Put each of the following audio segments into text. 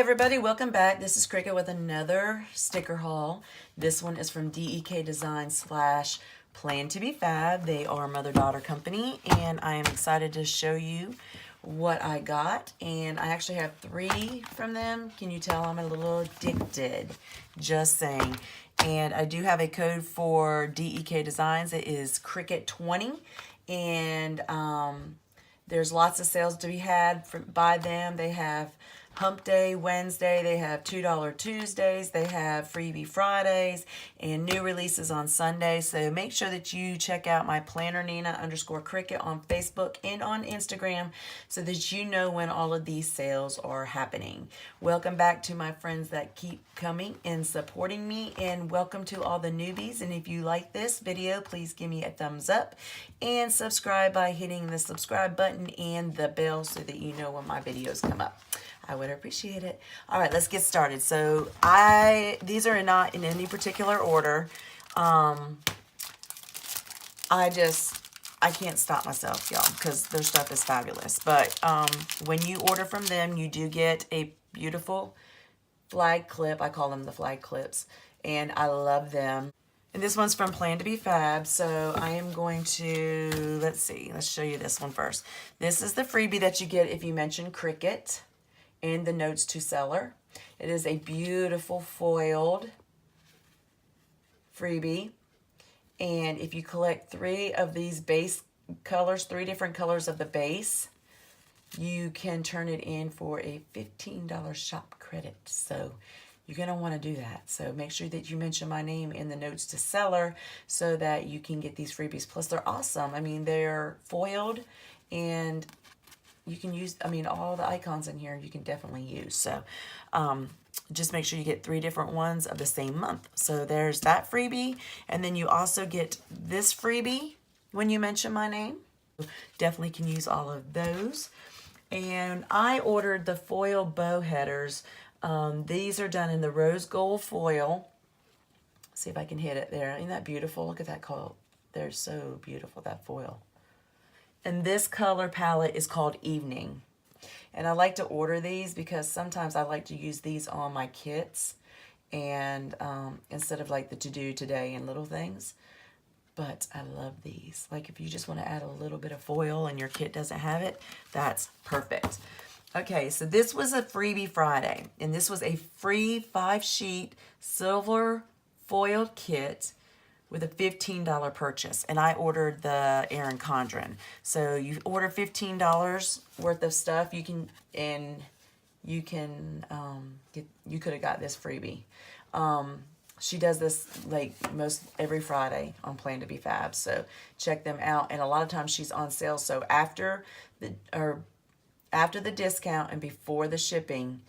everybody, welcome back. This is Cricket with another sticker haul. This one is from DEK Design / Plan2BeFab. They are a mother-daughter company, and I am excited to show you what I got. And I actually have 3 from them. Can you tell I'm a little addicted? Just saying. And I do have a code for DEK Designs. It is Cricket20, and there's lots of sales to be had by them. They have Hump Day Wednesday, they have $2 Tuesdays, they have Freebie Fridays, and new releases on Sunday. So make sure that you check out my planner Nina_Cricket on Facebook and on Instagram so that you know when all of these sales are happening. Welcome back to my friends that keep coming and supporting me, and welcome to all the newbies. And if you like this video, please give me a thumbs up and subscribe by hitting the subscribe button and the bell so that you know when my videos come up. I would appreciate it. All right, let's get started. So these are not in any particular order. I can't stop myself, y'all, because their stuff is fabulous. But when you order from them, you do get a beautiful flag clip. I call them the flag clips, and I love them. And this one's from Plan2BeFab, so I am going to, let's show you this one first. This is the freebie that you get if you mention Cricket in the notes to seller. It is a beautiful foiled freebie, and if you collect 3 of these base colors, 3 different colors of the base, you can turn it in for a $15 shop credit. So you're going to want to do that. So make sure that you mention my name in the notes to seller so that you can get these freebies. Plus, they're awesome. I mean, they're foiled, and you can use, all the icons in here you can definitely use. So just make sure you get 3 different ones of the same month. So there's that freebie. And then you also get this freebie when you mention my name. Definitely can use all of those. And I ordered the foil bow headers. These are done in the rose gold foil. See if I can hit it there. Isn't that beautiful? Look at that color. They're so beautiful, that foil. And this color palette is called Evening. And I like to order these because sometimes I like to use these on my kits, and instead of like the To Do Today and little things. But I love these. Like if you just want to add a little bit of foil and your kit doesn't have it, that's perfect. Okay, so this was a Freebie Friday, and this was a free 5-sheet silver foiled kit with a $15 purchase, and I ordered the Erin Condren. So you order $15 worth of stuff, you could have got this freebie. She does this like most every Friday on Plan2BeFab, so check them out. And a lot of times she's on sale. So after the discount and before the shipping,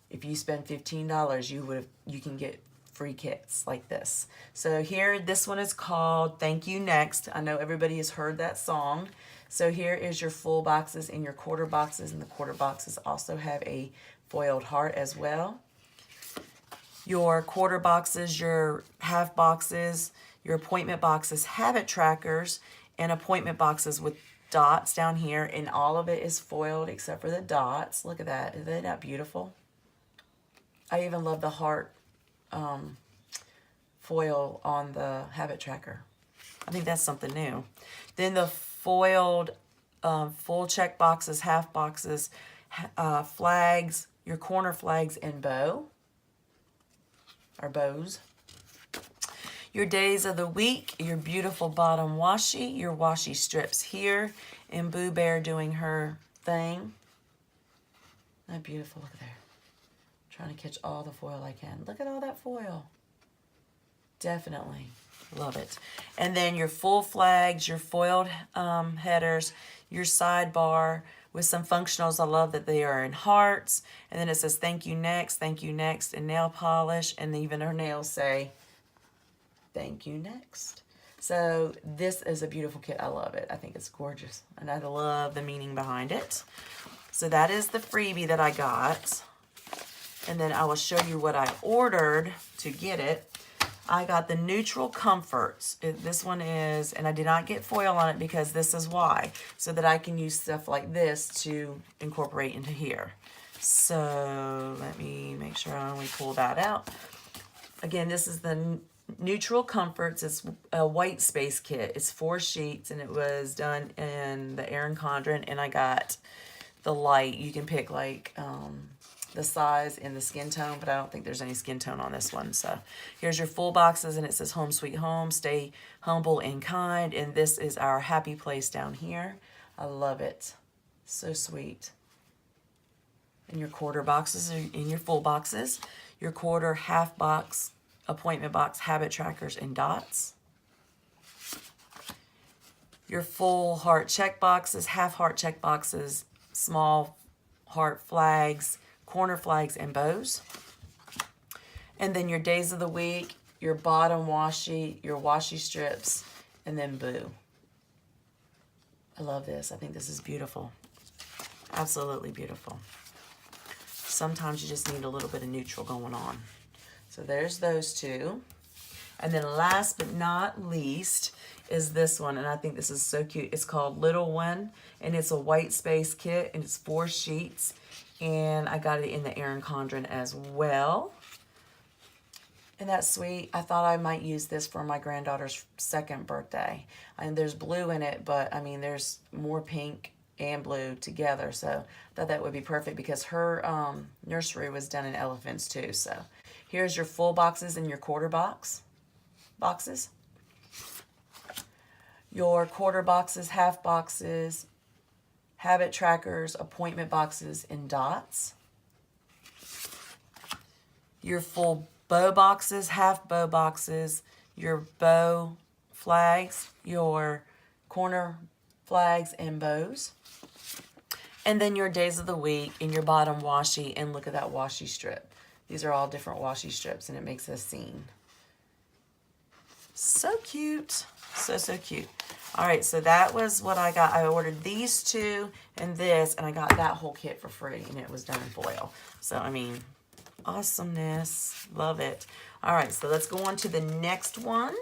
if you spend $15, you can get free kits like this. So here, this one is called Thank You Next. I know everybody has heard that song. So here is your full boxes and your quarter boxes, and the quarter boxes also have a foiled heart as well. Your quarter boxes, your half boxes, your appointment boxes, habit trackers, and appointment boxes with dots down here, and all of it is foiled except for the dots. Look at that. Isn't that not beautiful? I even love the heart foil on the habit tracker. I think that's something new. Then the foiled full check boxes, half boxes, flags, your corner flags and bows. Your days of the week, your beautiful bottom washi, your washi strips here, and Boo Bear doing her thing. Isn't that beautiful? Look at there. Trying to catch all the foil I can. Look at all that foil. Definitely love it. And then your full flags, your foiled headers, your sidebar with some functionals. I love that they are in hearts. And then it says thank you next, and nail polish. And even her nails say thank you next. So this is a beautiful kit. I love it. I think it's gorgeous. And I love the meaning behind it. So that is the freebie that I got. And then I will show you what I ordered to get it. I got the Neutral Comforts. This one is, and I did not get foil on it because this is why, so that I can use stuff like this to incorporate into here. So let me sure I only pull that out. Again, this is the Neutral Comforts. It's a white space kit. It's 4 sheets, and it was done in the Erin Condren, and I got the light. You can pick like the size and the skin tone, but I don't think there's any skin tone on this one. So here's your full boxes, and it says Home Sweet Home, stay humble and kind, and this is our happy place down here. I love it. So sweet. And your quarter boxes are in your full boxes. Your quarter, half box, appointment box, habit trackers, and dots. Your full heart check boxes, half heart check boxes, small heart flags, corner flags, and bows. And then your days of the week, your bottom washi, your washi strips, and then boo. I love this. I think this is beautiful. Absolutely beautiful. Sometimes you just need a little bit of neutral going on. So there's those two. And then last but not least is this one, and I think this is so cute. It's called Little One, and it's a white space kit, and it's 4 sheets, and I got it in the Erin Condren as well. And that's sweet. I thought I might use this for my granddaughter's 2nd birthday. And there's blue in it, but I mean, there's more pink and blue together, so I thought that would be perfect because her nursery was done in elephants too. So here's your full boxes and your quarter boxes. Your quarter boxes, half boxes, habit trackers, appointment boxes, and dots. Your full bow boxes, half bow boxes, your bow flags, your corner flags and bows. And then your days of the week in your bottom washi, and look at that washi strip. These are all different washi strips, and it makes a scene. So cute. So, so cute. All right, so that was what I got. I ordered these 2 and this, and I got that whole kit for free, and it was done in foil. So, I mean, awesomeness. Love it. All right, so let's go on to the next one.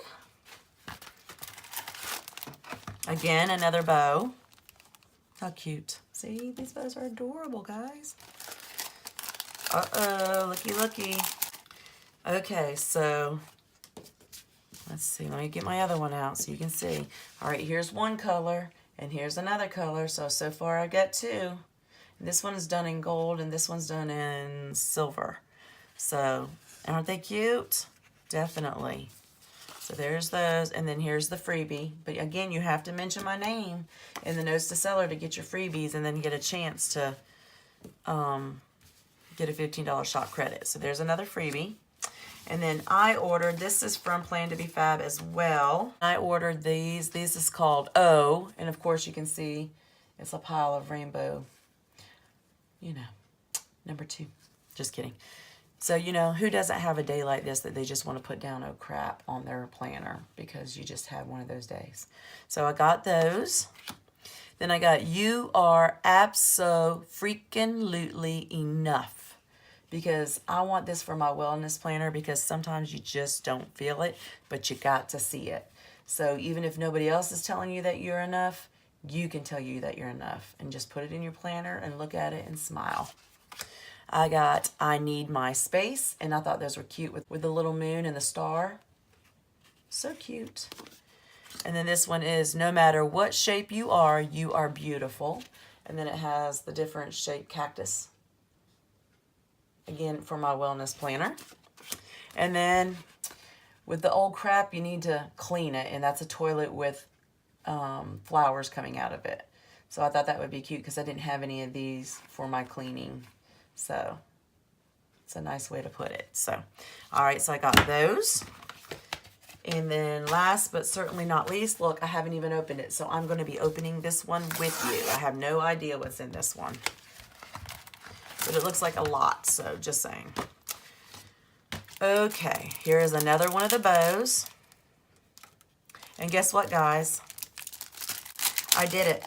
Again, another bow. How cute. See, these bows are adorable, guys. Uh-oh, looky, looky. Okay, so let's see. Let me get my other one out so you can see. All right, here's one color, and here's another color. So far I got 2. And this one's done in gold, and this one's done in silver. So, aren't they cute? Definitely. So there's those, and then here's the freebie. But again, you have to mention my name in the notes to seller to get your freebies, and then get a chance to get a $15 shop credit. So there's another freebie. And then I ordered, this is from Plan2BeFab as well. I ordered these. This is called O, and of course you can see it's a pile of rainbow, you know, number 2. Just kidding. So, you know, who doesn't have a day like this that they just want to put down oh crap on their planner because you just had one of those days. So I got those. Then I got You Are Abso-freaking-lutely Enough, because I want this for my wellness planner, because sometimes you just don't feel it, but you got to see it. So even if nobody else is telling you that you're enough, you can tell you that you're enough, and just put it in your planner and look at it and smile. I got I Need My Space, and I thought those were cute with the little moon and the star. So cute. And then this one is No Matter What Shape You Are Beautiful. And then it has the different shaped cactus. Again, for my wellness planner. And then with the old crap, you need to clean it, and that's a toilet with flowers coming out of it. So I thought that would be cute because I didn't have any of these for my cleaning. So it's a nice way to put it. So, all right, so I got those. And then last but certainly not least, look, I haven't even opened it. So I'm going to be opening this one with you. I have no idea what's in this one. But it looks like a lot, so just saying. Okay, here is another one of the bows. And guess what, guys? I did it.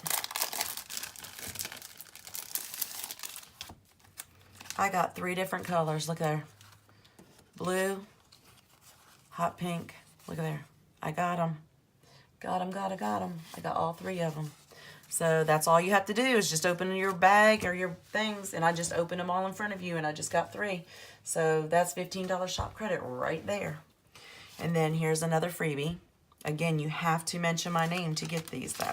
I got 3 different colors. Look there. Blue, hot pink. Look at there. I got them. Got them. I got all 3 of them. So that's all you have to do is just open your bag or your things, and I just opened them all in front of you, and I just got 3. So that's $15 shop credit right there. And then here's another freebie. Again, you have to mention my name to get these though.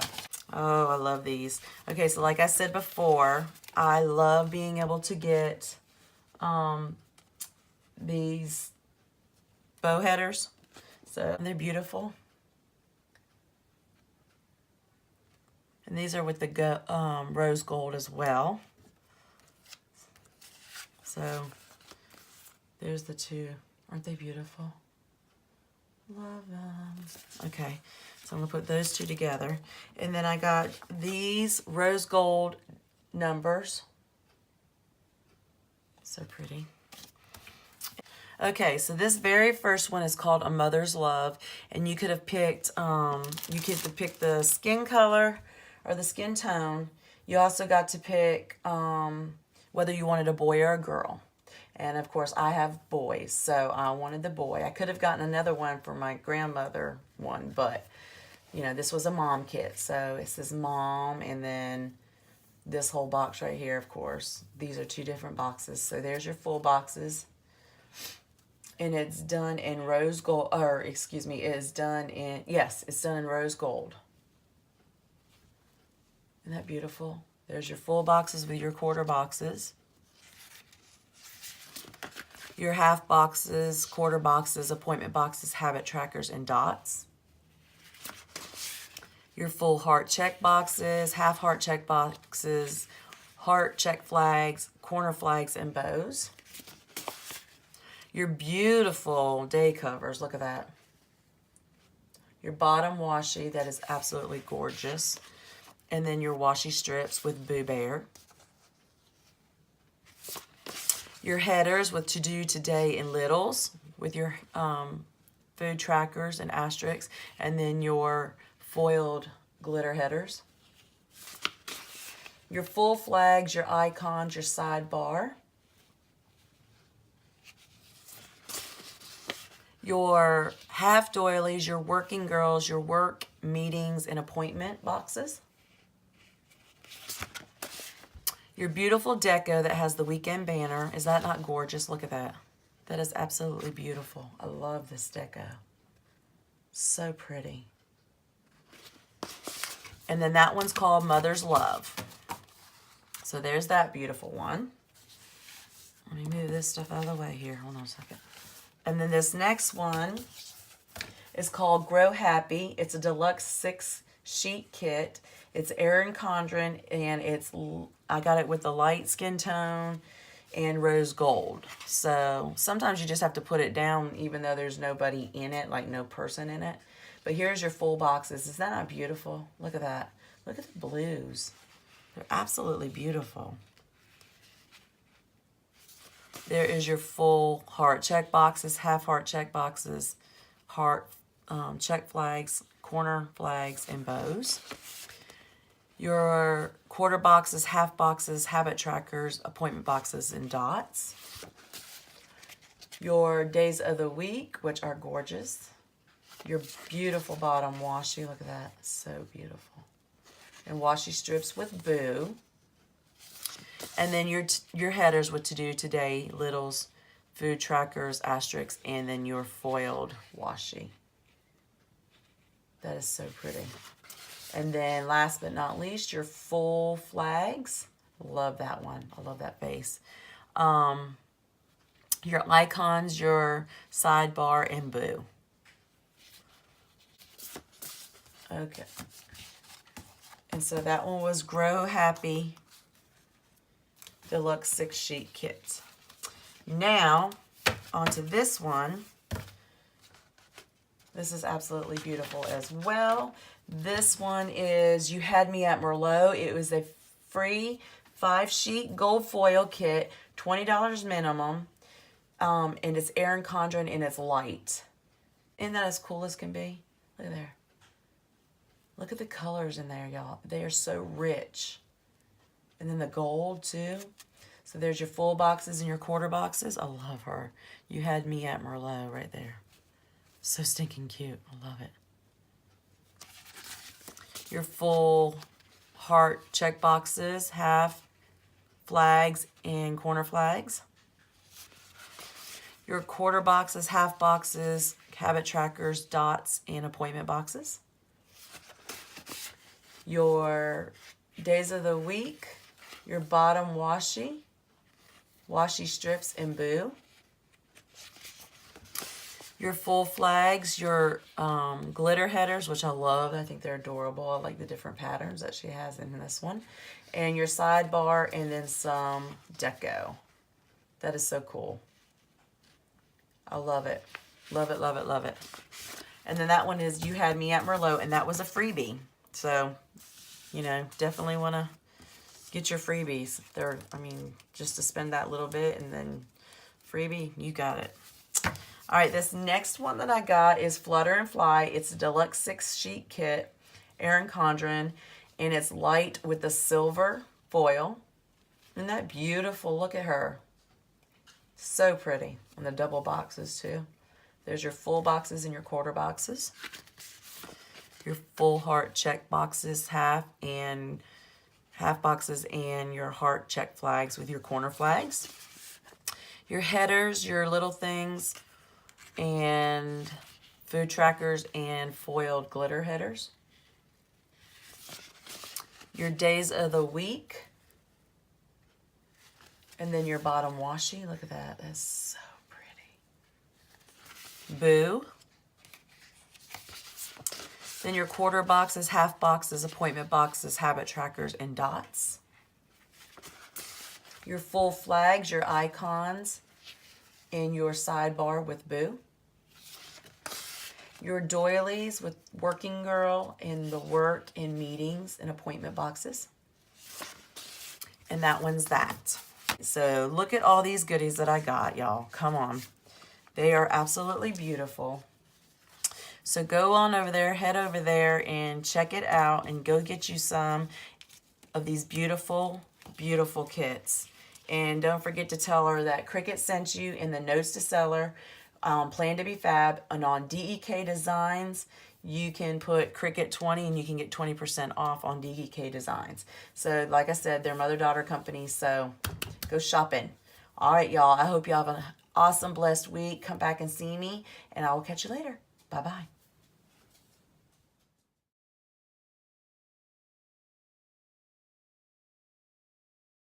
Oh, I love these. Okay, so like I said before, I love being able to get these bow headers. So they're beautiful. And these are with the rose gold as well. So there's the 2. Aren't they beautiful? Love them. Okay, so I'm going to put those 2 together. And then I got these rose gold numbers. So pretty. Okay, so this very first one is called A Mother's Love, and you could have picked the skin color or the skin tone. You also got to pick whether you wanted a boy or a girl. And of course, I have boys, so I wanted the boy. I could have gotten another one for my grandmother one, but you know, this was a mom kit, so it says mom, and then this whole box right here, of course. These are 2 different boxes, so there's your full boxes. And it's done in rose gold, or excuse me, it's done in rose gold. Isn't that beautiful? There's your full boxes with your quarter boxes. Your half boxes, quarter boxes, appointment boxes, habit trackers, and dots. Your full heart check boxes, half heart check boxes, heart check flags, corner flags, and bows. Your beautiful day covers, look at that. Your bottom washi, that is absolutely gorgeous. And then your washi strips with Boo Bear. Your headers with To Do Today in littles with your food trackers and asterisks. And then your foiled glitter headers. Your full flags, your icons, your sidebar. Your half doilies, your working girls, your work, meetings, and appointment boxes. Your beautiful deco that has the weekend banner. Is that not gorgeous? Look at that. That is absolutely beautiful. I love this deco. So pretty. And then that one's called Mother's Love. So there's that beautiful one. Let me move this stuff out of the way here. Hold on a second. And then this next one is called Grow Happy. It's a deluxe 6-sheet kit. It's Erin Condren, and I got it with the light skin tone and rose gold. So sometimes you just have to put it down even though there's nobody in it, like no person in it. But here's your full boxes. Is that not beautiful? Look at that. Look at the blues. They're absolutely beautiful. There is your full heart check boxes, half heart check boxes, heart check flags, corner flags, and bows. Your quarter boxes, half boxes, habit trackers, appointment boxes, and dots. Your days of the week, which are gorgeous. Your beautiful bottom washi, look at that, so beautiful. And washi strips with Boo. And then your headers with To Do Today, littles, food trackers, asterisks, and then your foiled washi. That is so pretty. And then last but not least, your full flags. Love that one. I love that base. Your icons, your sidebar, and Boo. Okay. And so that one was Grow Happy Deluxe 6-sheet kit. Now, onto this one. This is absolutely beautiful as well. This one is You Had Me at Merlot. It was a free 5-sheet gold foil kit, $20 minimum. And it's Erin Condren and it's light. Isn't that as cool as can be? Look at there. Look at the colors in there, y'all. They are so rich. And then the gold, too. So there's your full boxes and your quarter boxes. I love her. You Had Me at Merlot right there. So stinking cute. I love it. Your full heart check boxes, half flags, and corner flags. Your quarter boxes, half boxes, habit trackers, dots, and appointment boxes. Your days of the week, your bottom washi strips, and boo. Your full flags, your glitter headers, which I love. I think they're adorable. I like the different patterns that she has in this one. And your sidebar, and then some deco. That is so cool. I love it. Love it, love it, love it. And then that one is You Had Me at Merlot, and that was a freebie. So, you know, definitely want to get your freebies. They're, I mean, just to spend that little bit and then freebie, you got it. All right, this next one that I got is Flutter and Fly. It's a deluxe 6-sheet kit, Erin Condren, and it's light with the silver foil. Isn't that beautiful? Look at her. So pretty. And the double boxes too. There's your full boxes and your quarter boxes. Your full heart check boxes, half boxes, and your heart check flags with your corner flags. Your headers, your little things, and food trackers and foiled glitter headers. Your days of the week. And then your bottom washi. Look at that. That's so pretty. Boo. Then your quarter boxes, half boxes, appointment boxes, habit trackers, and dots. Your full flags, your icons, and your sidebar with boo. Your doilies with working girl and the work and meetings and appointment boxes. And that one's that. So look at all these goodies that I got, y'all. Come on. They are absolutely beautiful. So go on over there, head over there and check it out and go get you some of these beautiful, beautiful kits. And don't forget to tell her that Cricket sent you in the notes to seller, Plan2BeFab, and on DEK Designs, you can put Cricket 20 and you can get 20% off on DEK Designs. So like I said, they're mother-daughter companies, so go shopping. All right, y'all. I hope y'all have an awesome, blessed week. Come back and see me, and I will catch you later. Bye-bye.